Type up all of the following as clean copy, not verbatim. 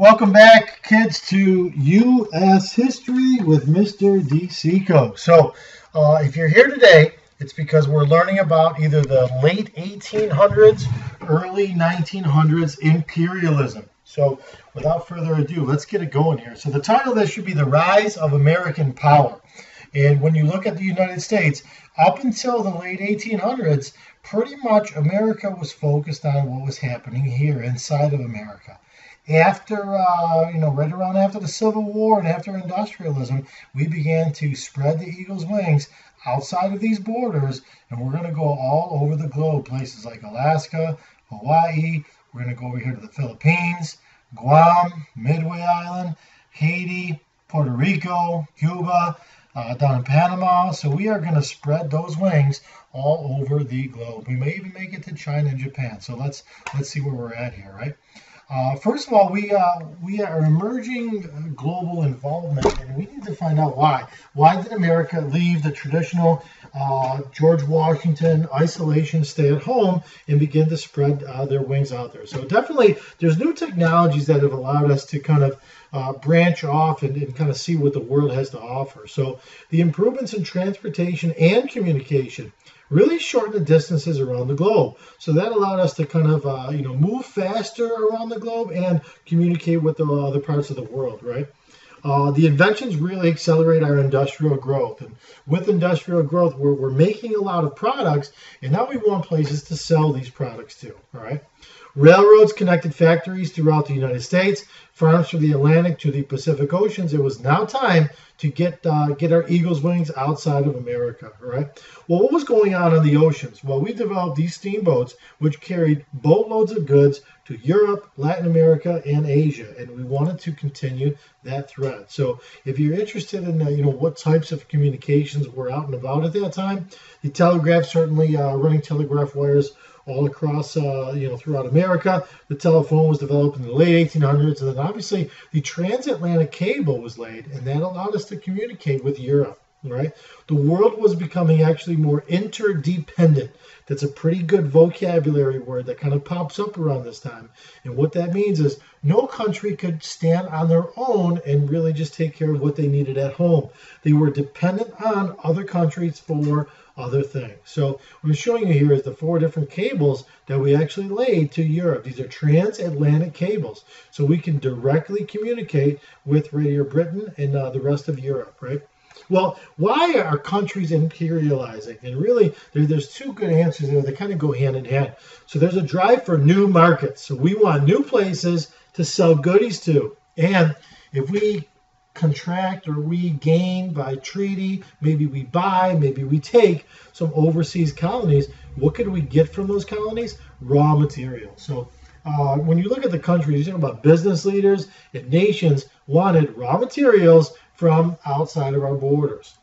Welcome back, kids, to U.S. History with Mr. DeCecco. So, if you're here today, it's because we're learning about either the late 1800s, early 1900s imperialism. So, without further ado, let's get it going here. So, the title of this should be The Rise of American Power. And when you look at the United States, up until the late 1800s, pretty much America was focused on what was happening here inside of America. After, right around after the Civil War and after industrialism, we began to spread the eagle's wings outside of these borders, and we're going to go all over the globe, places like Alaska, Hawaii. We're going to go over here to the Philippines, Guam, Midway Island, Haiti, Puerto Rico, Cuba, down in Panama. So we are going to spread those wings all over the globe. We may even make it to China and Japan. So let's see where we're at here, right? First of all, we are emerging global involvement, and we need to find out why. Why did America leave the traditional George Washington isolation, stay at home, and begin to spread their wings out there? So definitely, there's new technologies that have allowed us to kind of branch off and kind of see what the world has to offer. So the improvements in transportation and communication really shorten the distances around the globe. So that allowed us to kind of, move faster around the globe and communicate with the other parts of the world, right? The inventions really accelerate our industrial growth. And with industrial growth, we're making a lot of products, and now we want places to sell these products to, all right? Railroads connected factories throughout the United States, farms from the Atlantic to the Pacific Oceans. It was now time to get our eagle's wings outside of America, right? Well, what was going on the oceans? Well, we developed these steamboats, which carried boatloads of goods to Europe, Latin America, and Asia, and we wanted to continue that thread. So if you're interested in, what types of communications were out and about at that time, the telegraph, certainly running telegraph wires all across, throughout America. The telephone was developed in the late 1800s, and then obviously the transatlantic cable was laid, and that allowed us to communicate with Europe, right? The world was becoming actually more interdependent. That's a pretty good vocabulary word that kind of pops up around this time. And what that means is no country could stand on their own and really just take care of what they needed at home. They were dependent on other countries for other things. So what I'm showing you here is the 4 different cables that we actually laid to Europe. These are transatlantic cables. So we can directly communicate with Radio Britain and the rest of Europe, right? Well, why are countries imperializing? And really, there's 2 good answers there that kind of go hand in hand. So there's a drive for new markets. So we want new places to sell goodies to. And if we contract or we gain by treaty, maybe we buy, maybe we take some overseas colonies, what could we get from those colonies? Raw materials. So when you look at the countries, you're talking about business leaders and nations wanted raw materials from outside of our borders.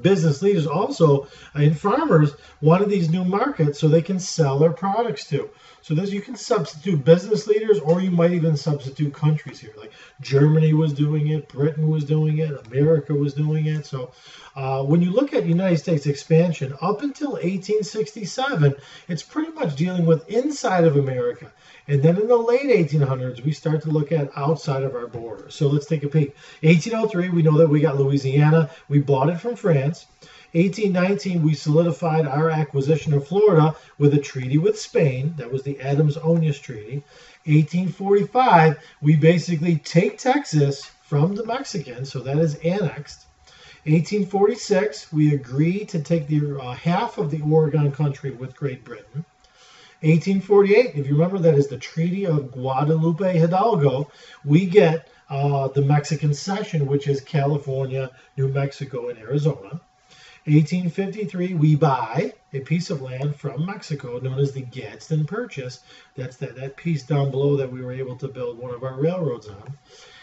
Business leaders also and farmers wanted these new markets so they can sell their products to. So you can substitute business leaders, or you might even substitute countries here. Like Germany was doing it, Britain was doing it, America was doing it. So when you look at United States expansion, up until 1867, it's pretty much dealing with inside of America. And then in the late 1800s, we start to look at outside of our borders. So let's take a peek. 1803, we know that we got Louisiana. We bought it from France. 1819, we solidified our acquisition of Florida with a treaty with Spain. That was the Adams-Onis Treaty. 1845, we basically take Texas from the Mexicans, so that is annexed. 1846, we agree to take the half of the Oregon country with Great Britain. 1848, if you remember, that is the Treaty of Guadalupe Hidalgo. We get the Mexican Cession, which is California, New Mexico, and Arizona. 1853, we buy a piece of land from Mexico known as the Gadsden Purchase. That's that piece down below that we were able to build one of our railroads on.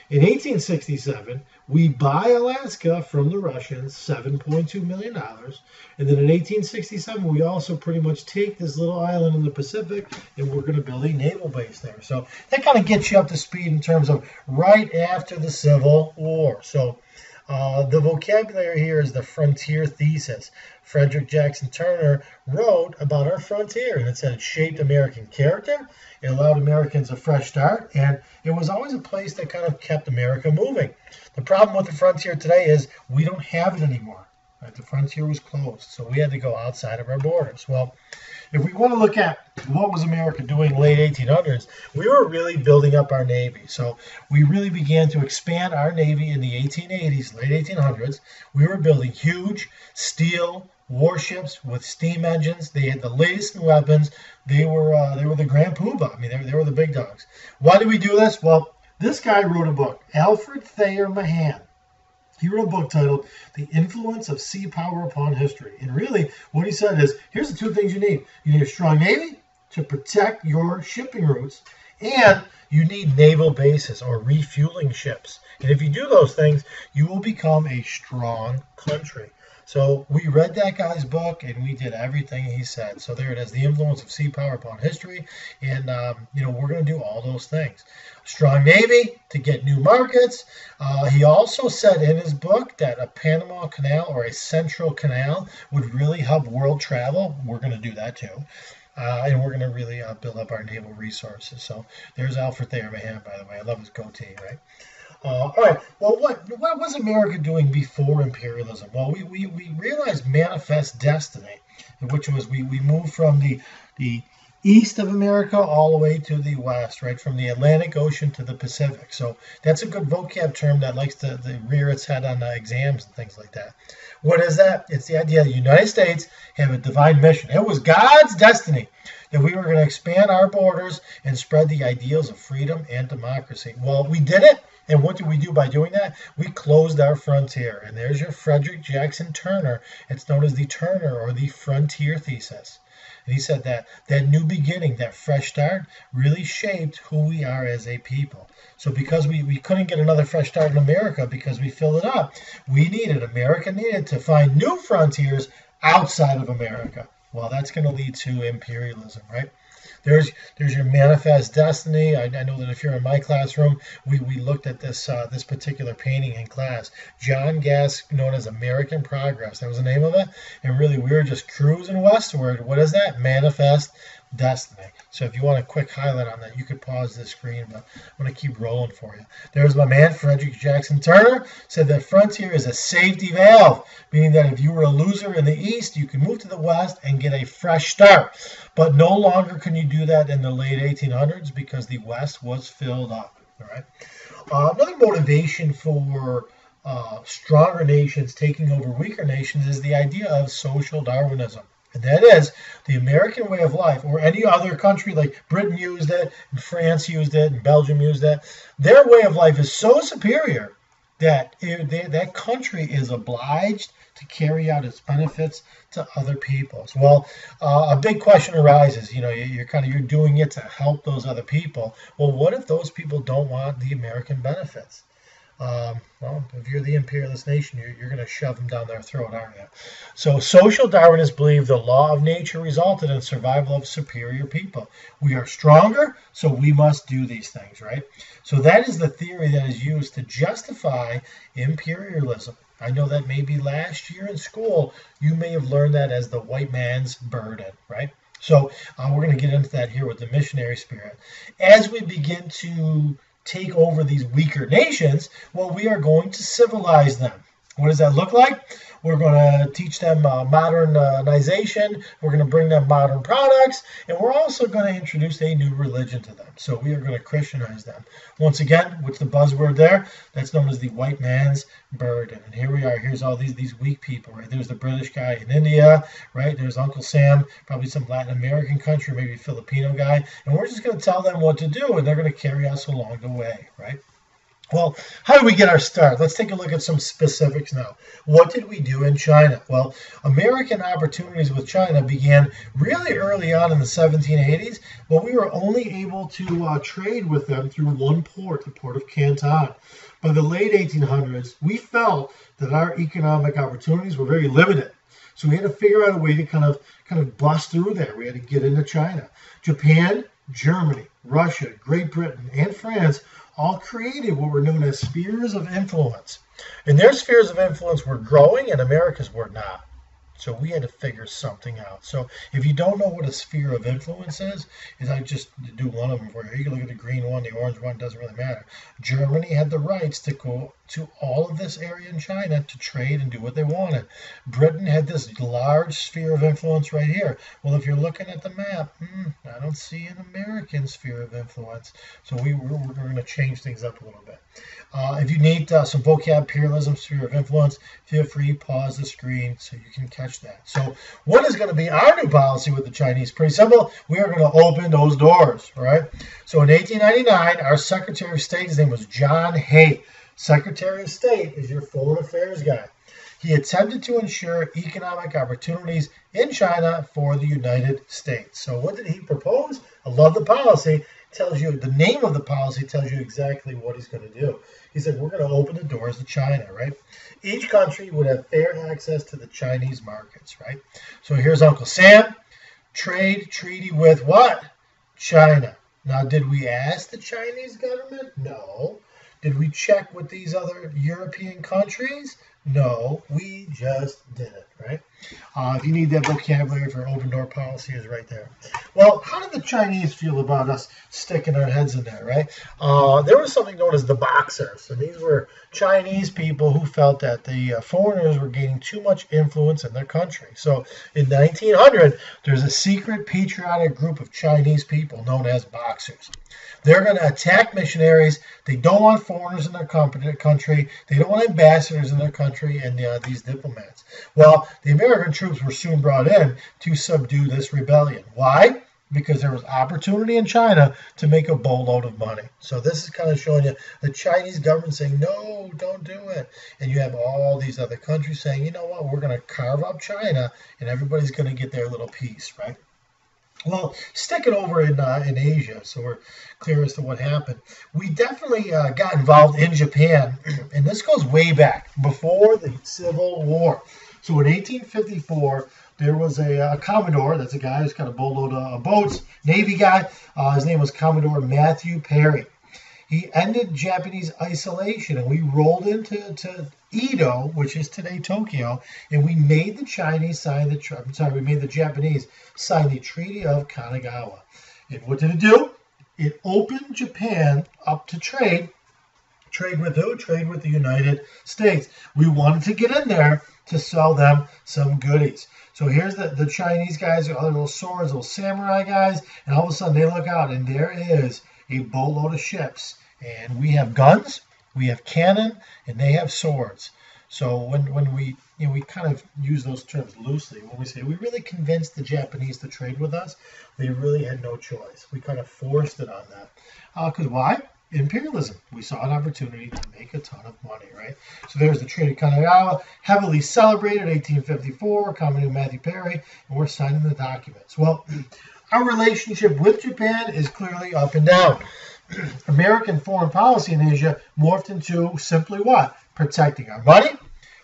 In 1867, we buy Alaska from the Russians, $7.2 million. And then in 1867, we also pretty much take this little island in the Pacific, and we're going to build a naval base there. So that kind of gets you up to speed in terms of right after the Civil War. So The vocabulary here is the frontier thesis. Frederick Jackson Turner wrote about our frontier, and it said it shaped American character, it allowed Americans a fresh start, and it was always a place that kind of kept America moving. The problem with the frontier today is we don't have it anymore. Right? The frontier was closed, so we had to go outside of our borders. Well, if we want to look at what was America doing late 1800s, we were really building up our Navy. So we really began to expand our Navy in the 1880s, late 1800s. We were building huge steel warships with steam engines. They had the latest in weapons. They were the Grand Poobah. I mean, they were the big dogs. Why did we do this? Well, this guy wrote a book, Alfred Thayer Mahan. He wrote a book titled The Influence of Sea Power Upon History. And really, what he said is, here's the two things you need. You need a strong Navy to protect your shipping routes, and you need naval bases or refueling ships. And if you do those things, you will become a strong country. So we read that guy's book, and we did everything he said. So there it is, The Influence of Sea Power Upon History. And, we're going to do all those things. Strong Navy to get new markets. He also said in his book that a Panama Canal or a Central Canal would really help world travel. We're going to do that too. And we're going to really build up our naval resources. So there's Alfred Thayer Mahan, by the way. I love his goatee, right? All right. Well, what was America doing before imperialism? Well, we realized manifest destiny, which was we moved from the east of America all the way to the west, right, from the Atlantic Ocean to the Pacific. So that's a good vocab term that likes to rear its head on exams and things like that. What is that? It's the idea that the United States have a divine mission. It was God's destiny that we were going to expand our borders and spread the ideals of freedom and democracy. Well, we did it. And what did we do by doing that? We closed our frontier. And there's your Frederick Jackson Turner. It's known as the Turner or the frontier thesis. And he said that new beginning, that fresh start, really shaped who we are as a people. So because we couldn't get another fresh start in America because we filled it up, America needed to find new frontiers outside of America. Well, that's going to lead to imperialism, right? There's your manifest destiny. I know that if you're in my classroom, we looked at this particular painting in class. John Gask, known as American Progress. That was the name of it. And really, we were just cruising westward. What is that? Manifest destiny. So if you want a quick highlight on that, you could pause the screen, but I'm going to keep rolling for you. There's my man, Frederick Jackson Turner, said that frontier is a safety valve, meaning that if you were a loser in the east, you can move to the west and get a fresh start. But no longer can you do that in the late 1800s because the west was filled up. All right. Another motivation for stronger nations taking over weaker nations is the idea of social Darwinism. And that is the American way of life, or any other country, like Britain used it, and France used it, and Belgium used it. Their way of life is so superior that that country is obliged to carry out its benefits to other peoples. Well, a big question arises. You're doing it to help those other people. Well, what if those people don't want the American benefits? Well, if you're the imperialist nation, you're going to shove them down their throat, aren't you? So social Darwinists believe the law of nature resulted in survival of superior people. We are stronger, so we must do these things, right? So that is the theory that is used to justify imperialism. I know that maybe last year in school, you may have learned that as the white man's burden, right? So we're going to get into that here with the missionary spirit. As we begin to take over these weaker nations, well, we are going to civilize them. What does that look like? We're going to teach them modernization. We're going to bring them modern products. And we're also going to introduce a new religion to them. So we are going to Christianize them. Once again, what's the buzzword there? That's known as the white man's burden. And here we are. Here's all these weak people, right? There's the British guy in India, right? There's Uncle Sam, probably some Latin American country, maybe a Filipino guy. And we're just going to tell them what to do, and they're going to carry us along the way, right? Well, how do we get our start? Let's take a look at some specifics now. What did we do in China? Well, American opportunities with China began really early on in the 1780s, but we were only able to trade with them through one port, the port of Canton. By the late 1800s, we felt that our economic opportunities were very limited. So we had to figure out a way to kind of bust through there. We had to get into China. Japan, Germany. Russia, Great Britain, and France all created what were known as spheres of influence. And their spheres of influence were growing and America's were not. So we had to figure something out. So if you don't know what a sphere of influence is I just do one of them for you. You can look at the green one, the orange one, doesn't really matter. Germany had the rights to go to all of this area in China to trade and do what they wanted. Britain had this large sphere of influence right here. Well, if you're looking at the map, I don't see an American sphere of influence. So we're going to change things up a little bit. If you need some vocab, imperialism, sphere of influence, feel free, pause the screen so you can catch that. So what is going to be our new policy with the Chinese? Pretty simple. We are going to open those doors, all right? So in 1899, our Secretary of State, his name was John Hay. Secretary of State is your foreign affairs guy. He attempted to ensure economic opportunities in China for the United States. So what did he propose? I love the policy. Tells you the name of the policy, tells you exactly what he's going to do. He said, we're going to open the doors to China, right? Each country would have fair access to the Chinese markets, right? So here's Uncle Sam. Trade treaty with what? China. Now, did we ask the Chinese government? No. Did we check with these other European countries? No, we just did it, right? If you need that vocabulary for open door policy, is right there. Well, how did the Chinese feel about us sticking our heads in there, right? There was something known as the Boxers, and these were Chinese people who felt that the foreigners were gaining too much influence in their country. So in 1900, there's a secret patriotic group of Chinese people known as Boxers. They're going to attack missionaries. They don't want foreigners in their country. They don't want ambassadors in their country and these diplomats. Well, the American troops were soon brought in to subdue this rebellion. Why? Because there was opportunity in China to make a boatload of money. So this is kind of showing you the Chinese government saying, no, don't do it. And you have all these other countries saying, you know what, we're going to carve up China and everybody's going to get their little piece, right? Well, stick it over in Asia, so we're clear as to what happened. We definitely got involved in Japan, and this goes way back, before the Civil War. So in 1854, there was a Commodore, that's a guy who's got a boatload of boats, Navy guy. His name was Commodore Matthew Perry. He ended Japanese isolation, and we rolled into Edo, which is today Tokyo, and we made the Japanese sign the Treaty of Kanagawa. And what did it do? It opened Japan up to trade. Trade with who? Trade with the United States. We wanted to get in there to sell them some goodies. So here's the Chinese guys, other little swords, little samurai guys, and all of a sudden they look out, and there is a boatload of ships. And we have guns, we have cannon, and they have swords. So when we we kind of use those terms loosely when we say we really convinced the Japanese to trade with us. They really had no choice. We kind of forced it on them. Because why? Imperialism. We saw an opportunity to make a ton of money, right? So there's the Treaty of Kanagawa, heavily celebrated, 1854, Commodore Matthew Perry, and we're signing the documents. Well, our relationship with Japan is clearly up and down. American foreign policy in Asia morphed into simply what? Protecting our money,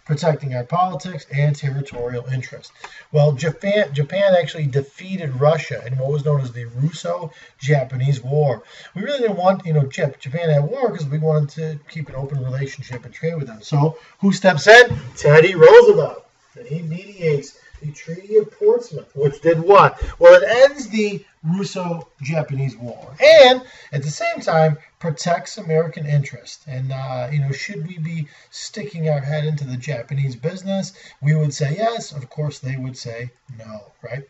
protecting our politics, and territorial interest. Well, Japan actually defeated Russia in what was known as the Russo-Japanese War. We really didn't want, Japan at war because we wanted to keep an open relationship and trade with them. So who steps in? Teddy Roosevelt. And he mediates the Treaty of Portsmouth, which did what? Well, it ends the Russo-Japanese War, and at the same time protects American interest. And should we be sticking our head into the Japanese business? We would say yes. Of course, they would say no. Right?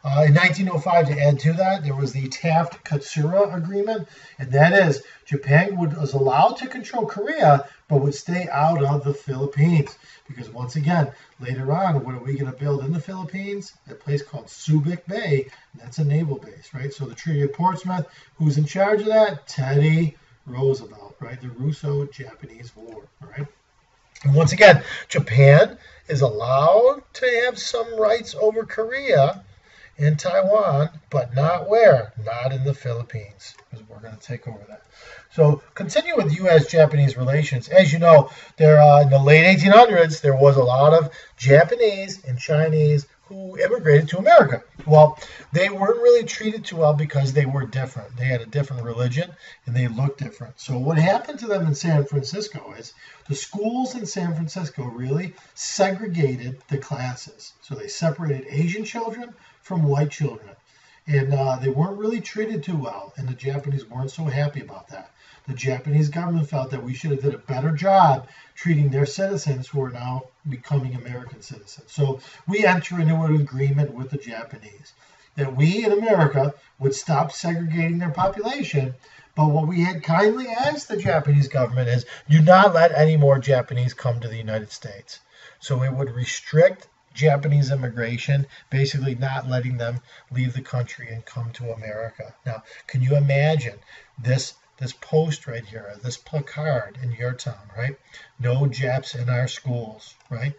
In 1905, to add to that, there was the Taft-Katsura Agreement, and that is Japan was allowed to control Korea, but would stay out of the Philippines. Because once again, later on, what are we going to build in the Philippines? A place called Subic Bay, and that's a naval base, right? So the Treaty of Portsmouth, who's in charge of that? Teddy Roosevelt, right? The Russo-Japanese War, all right? And once again, Japan is allowed to have some rights over Korea and Taiwan, but not where? Not in the Philippines, because we're going to take over that. So continue with U.S.-Japanese relations. As you know, there in the late 1800s, there was a lot of Japanese and Chinese who immigrated to America. Well, they weren't really treated too well because they were different. They had a different religion and they looked different. So what happened to them in San Francisco is the schools in San Francisco really segregated the classes. So they separated Asian children from white children. And they weren't really treated too well, and the Japanese weren't so happy about that. The Japanese government felt that we should have did a better job treating their citizens who are now becoming American citizens. So we enter into an agreement with the Japanese that we in America would stop segregating their population. But what we had kindly asked the Japanese government is, do not let any more Japanese come to the United States. So it would restrict Japanese immigration, basically not letting them leave the country and come to America. Now, can you imagine this post right here, this placard in your town, right? No Japs in our schools, right?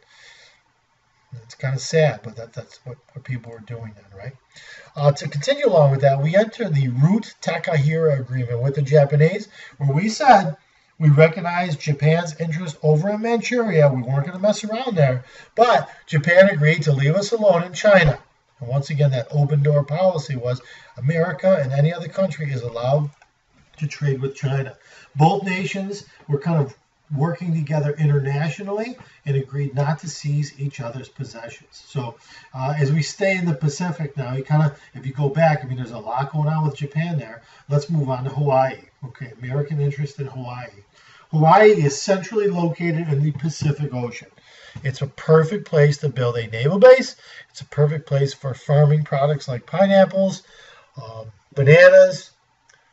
It's kind of sad, but that's what people were doing then, right? To continue along with that, we entered the Root Takahira Agreement with the Japanese, where we said we recognized Japan's interest over in Manchuria. We weren't going to mess around there. But Japan agreed to leave us alone in China. And once again, that open door policy was America and any other country is allowed to trade with China. Both nations were kind of working together internationally and agreed not to seize each other's possessions. So as we stay in the Pacific now, if you go back, I mean, there's a lot going on with Japan there. Let's move on to Hawaii. Okay, American interest in Hawaii. Hawaii is centrally located in the Pacific Ocean. It's a perfect place to build a naval base. It's a perfect place for farming products like pineapples, bananas,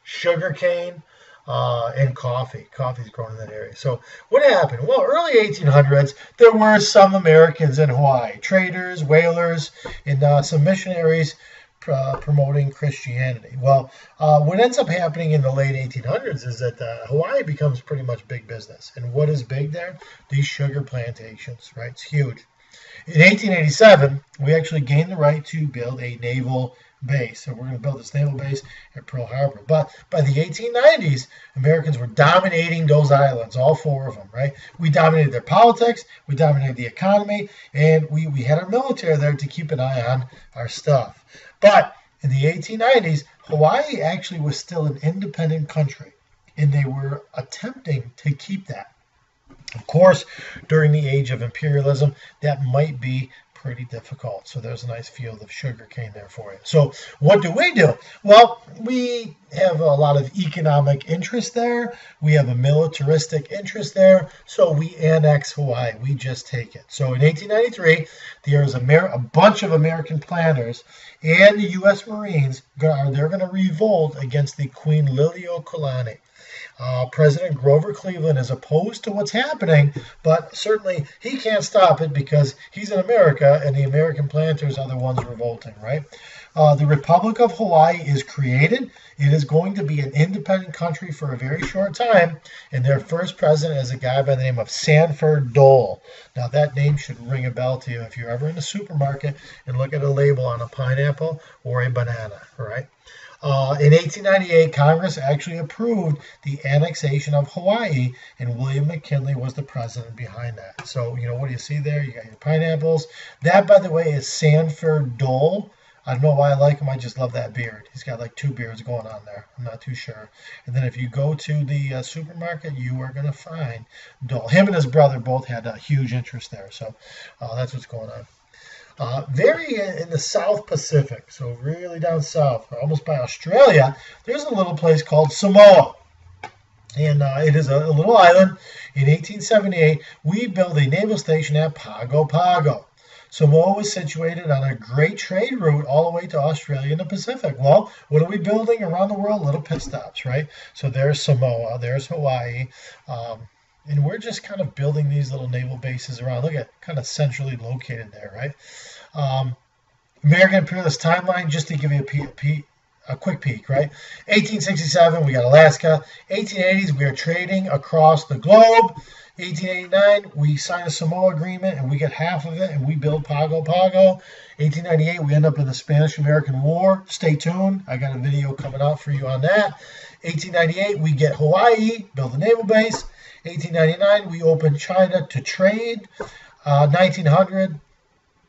sugarcane, and coffee. Coffee's grown in that area. So what happened? Well, early 1800s, there were some Americans in Hawaii, traders, whalers, and some missionaries promoting Christianity. Well, what ends up happening in the late 1800s is that Hawaii becomes pretty much big business. And what is big there? These sugar plantations, right? It's huge. In 1887, we actually gained the right to build a naval base. So we're going to build this naval base at Pearl Harbor. But by the 1890s, Americans were dominating those islands, all four of them, right? We dominated their politics, we dominated the economy, and we had our military there to keep an eye on our stuff. But in the 1890s, Hawaii actually was still an independent country, and they were attempting to keep that. Of course, during the age of imperialism, that might be pretty difficult. So there's a nice field of sugarcane there for you. So what do? Well, we have a lot of economic interest there. We have a militaristic interest there. So we annex Hawaii. We just take it. So in 1893, there's a bunch of American planters and the U.S. Marines. They're going to revolt against the Queen Liliuokalani. President Grover Cleveland is opposed to what's happening, but certainly he can't stop it because he's in America and the American planters are the ones revolting, right? The Republic of Hawaii is created. It is going to be an independent country for a very short time, and their first president is a guy by the name of Sanford Dole. Now, that name should ring a bell to you if you're ever in the supermarket and look at a label on a pineapple or a banana, right? In 1898, Congress actually approved the annexation of Hawaii, and William McKinley was the president behind that. So, what do you see there? You got your pineapples. That, by the way, is Sanford Dole. I don't know why I like him. I just love that beard. He's got like two beards going on there. I'm not too sure. And then if you go to the supermarket, you are going to find Dole. Him and his brother both had a huge interest there. So that's what's going on. Very in the South Pacific, so really down south, almost by Australia, there's a little place called Samoa. And it is a little island. In 1878, we built a naval station at Pago Pago. Samoa was situated on a great trade route all the way to Australia and the Pacific. Well, what are we building around the world? Little pit stops, right? So there's Samoa, there's Hawaii. And we're just kind of building these little naval bases around. Look at kind of centrally located there, right? American imperialist timeline, just to give you a quick peek, right? 1867, we got Alaska. 1880s, we are trading across the globe. 1889, we sign a Samoa agreement, and we get half of it, and we build Pago Pago. 1898, we end up in the Spanish-American War. Stay tuned. I got a video coming out for you on that. 1898, we get Hawaii, build a naval base. 1899, we open China to trade. 1900,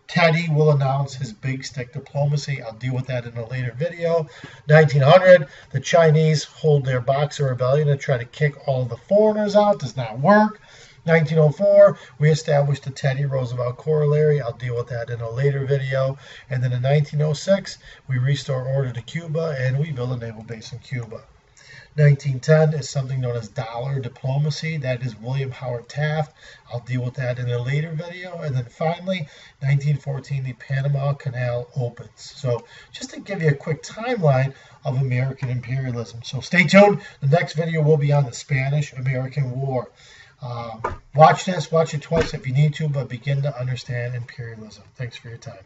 Teddy will announce his big stick diplomacy. I'll deal with that in a later video. 1900, the Chinese hold their Boxer Rebellion to try to kick all the foreigners out. Does not work. 1904, we established the Teddy Roosevelt Corollary. I'll deal with that in a later video. And then in 1906, we restore order to Cuba and we build a naval base in Cuba. 1910 is something known as dollar diplomacy. That is William Howard Taft. I'll deal with that in a later video. And then finally, 1914, the Panama Canal opens. So just to give you a quick timeline of American imperialism. So stay tuned. The next video will be on the Spanish-American War. Watch this, watch it twice if you need to, but begin to understand imperialism. Thanks for your time.